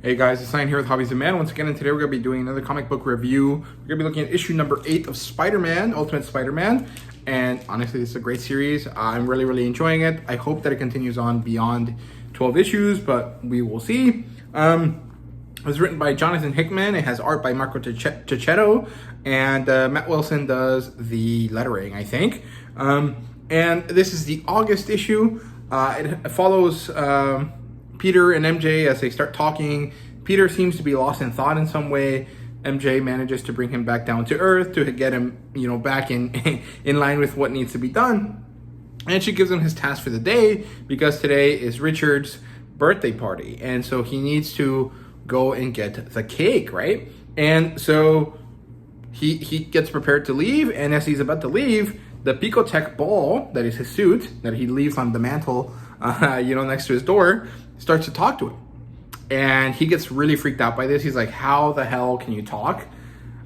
Hey guys, it's Sign here with HobbiesofaMan. Once again, and today we're going to be doing another comic book review. We're going to be looking at issue number 8 of Spider-Man, Ultimate Spider-Man. And honestly, this is a great series. I'm really enjoying it. I hope that it continues on beyond 12 issues, but we will see. It was written by Jonathan Hickman. It has art by Marco Checchetto, and Matt Wilson does the lettering, I think. And this is the August issue. It follows Peter and MJ as they start talking. Peter seems to be lost in thought in some way. MJ manages to bring him back down to earth to get him, back in line with what needs to be done. And she gives him his task for the day because today is Richard's birthday party. And so he needs to go and get the cake, right? And so he gets prepared to leave. And as he's about to leave, the Picotech ball, that is his suit, that he leaves on the mantle, next to his door, starts to talk to him. And he gets really freaked out by this. He's like, how the hell can you talk?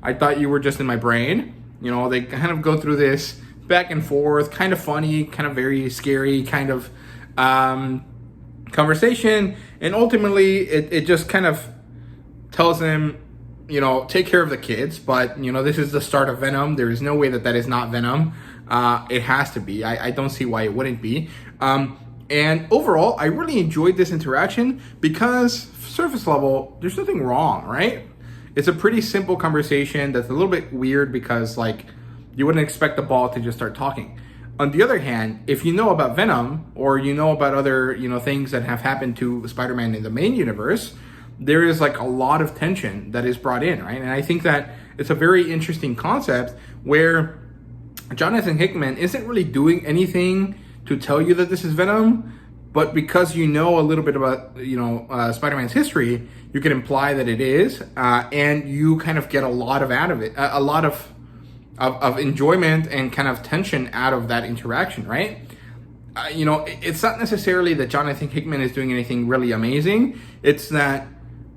I thought you were just in my brain. They kind of go through this back and forth, kind of funny, kind of very scary kind of conversation. And ultimately, it just kind of tells him, take care of the kids. But, this is the start of Venom. There is no way that is not Venom. It has to be. I don't see why it wouldn't be. And overall, I really enjoyed this interaction because surface level, there's nothing wrong, right? It's a pretty simple conversation that's a little bit weird because you wouldn't expect the ball to just start talking. On the other hand, if you know about Venom or about other, things that have happened to Spider-Man in the main universe, there is a lot of tension that is brought in, right? And I think that it's a very interesting concept where Jonathan Hickman isn't really doing anything to tell you that this is Venom, but because a little bit about Spider-Man's history, you can imply that it is, and you kind of get a lot out of it, a lot of enjoyment and kind of tension out of that interaction, right? It's not necessarily that Jonathan Hickman is doing anything really amazing. It's that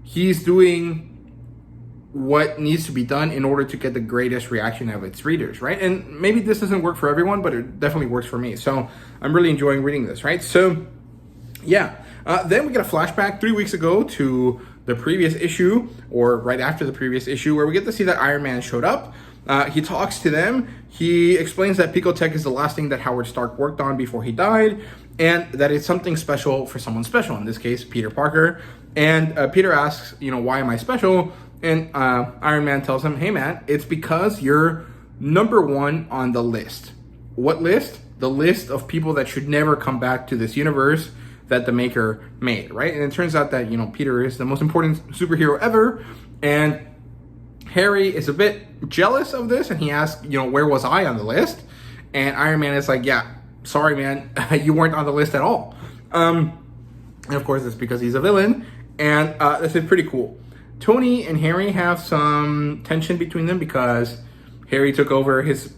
he's doing what needs to be done in order to get the greatest reaction of its readers, right? And maybe this doesn't work for everyone, but it definitely works for me. So I'm really enjoying reading this, right? So yeah, then we get a flashback 3 weeks ago to the previous issue, or right after the previous issue, where we get to see that Iron Man showed up. He talks to them. He explains that Picotech is the last thing that Howard Stark worked on before he died, and that it's something special for someone special, in this case, Peter Parker. And Peter asks, why am I special? And Iron Man tells him, hey man, it's because you're #1 on the list. What list? The list of people that should never come back to this universe that the maker made, right? And it turns out that, Peter is the most important superhero ever. And Harry is a bit jealous of this. And he asks, where was I on the list? And Iron Man is like, yeah, sorry, man, you weren't on the list at all. And of course, it's because he's a villain. And this is pretty cool. Tony and Harry have some tension between them because Harry took over his,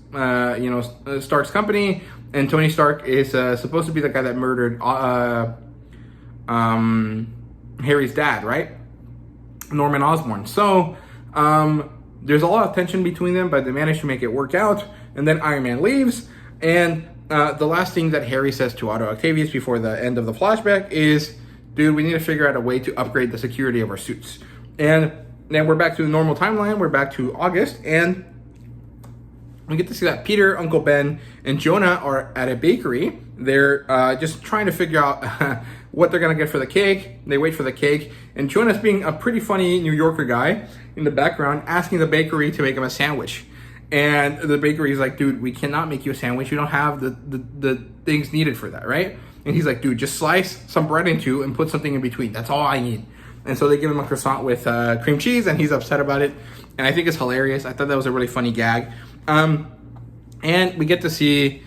Stark's company, and Tony Stark is supposed to be the guy that murdered Harry's dad, right? Norman Osborn. So there's a lot of tension between them, but they managed to make it work out. And then Iron Man leaves, and the last thing that Harry says to Otto Octavius before the end of the flashback is, dude, we need to figure out a way to upgrade the security of our suits. And then we're back to the normal timeline. We're back to August, and we get to see that Peter, Uncle Ben, and Jonah are at a bakery. They're just trying to figure out what they're going to get for the cake. They wait for the cake, and Jonah's being a pretty funny New Yorker guy in the background, asking the bakery to make him a sandwich. And the bakery is like, dude, we cannot make you a sandwich. You don't have the things needed for that, right? And he's like, dude, just slice some bread into and put something in between. That's all I need. And so they give him a croissant with cream cheese, and he's upset about it. And I think it's hilarious. I thought that was a really funny gag. And we get to see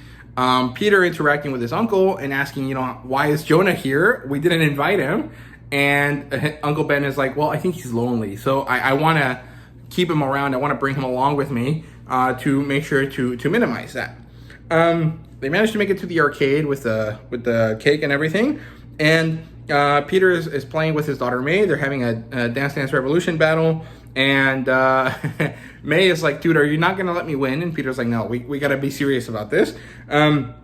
Peter interacting with his uncle and asking, why is Jonah here? We didn't invite him. And Uncle Ben is like, well, I think he's lonely. So I want to keep him around. I want to bring him along with me to make sure to minimize that. They managed to make it to the arcade with the cake and everything. And Peter is playing with his daughter May. They're having a Dance Dance Revolution battle, and May is like, dude, are you not gonna let me win? And Peter's like, no, we gotta be serious about this. And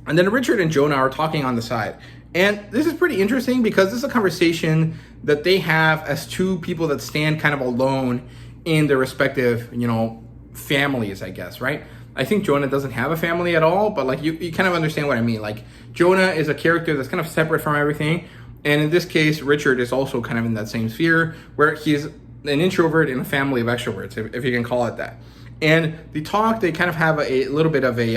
then Richard and Jonah are talking on the side, And this is pretty interesting because this is a conversation that they have as two people that stand kind of alone in their respective, families, I guess, right? I think Jonah doesn't have a family at all, but like you kind of understand what I mean. Like Jonah is a character that's kind of separate from everything. And in this case, Richard is also kind of in that same sphere where he's an introvert in a family of extroverts, if you can call it that. And they kind of have a little bit of a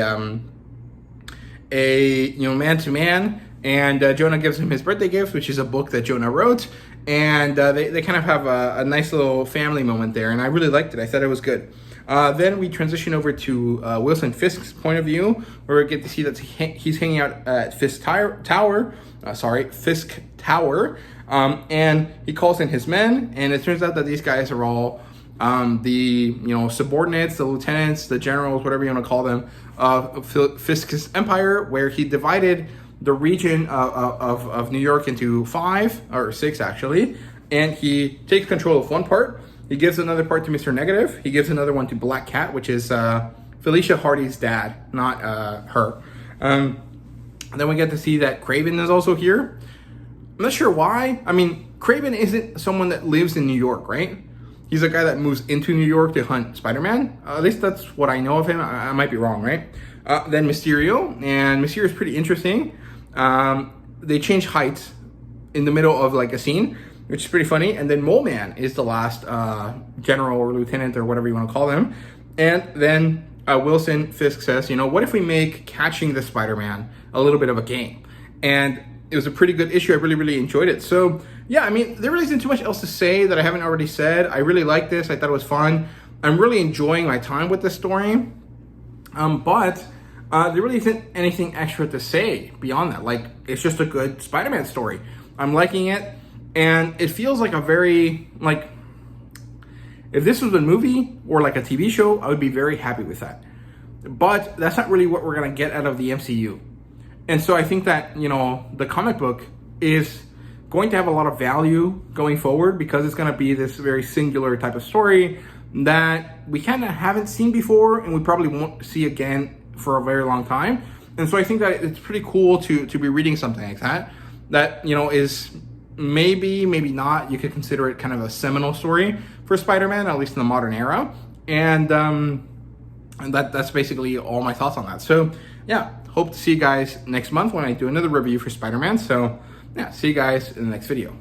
man-to-man. And Jonah gives him his birthday gift, which is a book that Jonah wrote. And they kind of have a nice little family moment there. And I really liked it. I thought it was good. Then we transition over to Wilson Fisk's point of view, where we get to see that he's hanging out at Fisk Tower, and he calls in his men, and it turns out that these guys are all the subordinates, the lieutenants, the generals, whatever you want to call them, of Fisk's empire, where he divided the region of New York into 5 or 6 actually, and he takes control of one part. He gives another part to Mr. Negative. He gives another one to Black Cat, which is Felicia Hardy's dad, not her. And then we get to see that Kraven is also here. I'm not sure why. I mean, Kraven isn't someone that lives in New York, right? He's a guy that moves into New York to hunt Spider-Man. At least that's what I know of him. I might be wrong, right? Then Mysterio, and Mysterio is pretty interesting. They change heights in the middle of like a scene, which is pretty funny. And then Mole Man is the last general or lieutenant or whatever you want to call them. And then Wilson Fisk says, what if we make catching the Spider-Man a little bit of a game? And it was a pretty good issue. I really, really enjoyed it. So yeah, I mean, there really isn't too much else to say that I haven't already said. I really like this. I thought it was fun. I'm really enjoying my time with this story. But there really isn't anything extra to say beyond that. Like, it's just a good Spider-Man story. I'm liking it. And it feels like a very, like, if this was a movie or like a TV show, I would be very happy with that. But that's not really what we're going to get out of the MCU. And so I think that, the comic book is going to have a lot of value going forward because it's going to be this very singular type of story that we kind of haven't seen before and we probably won't see again for a very long time. And so I think that it's pretty cool to be reading something like that, is maybe not, you could consider it kind of a seminal story for Spider-Man, at least in the modern era. And that's basically all my thoughts on that. So yeah, hope to see you guys next month when I do another review for Spider-Man. So yeah, see you guys in the next video.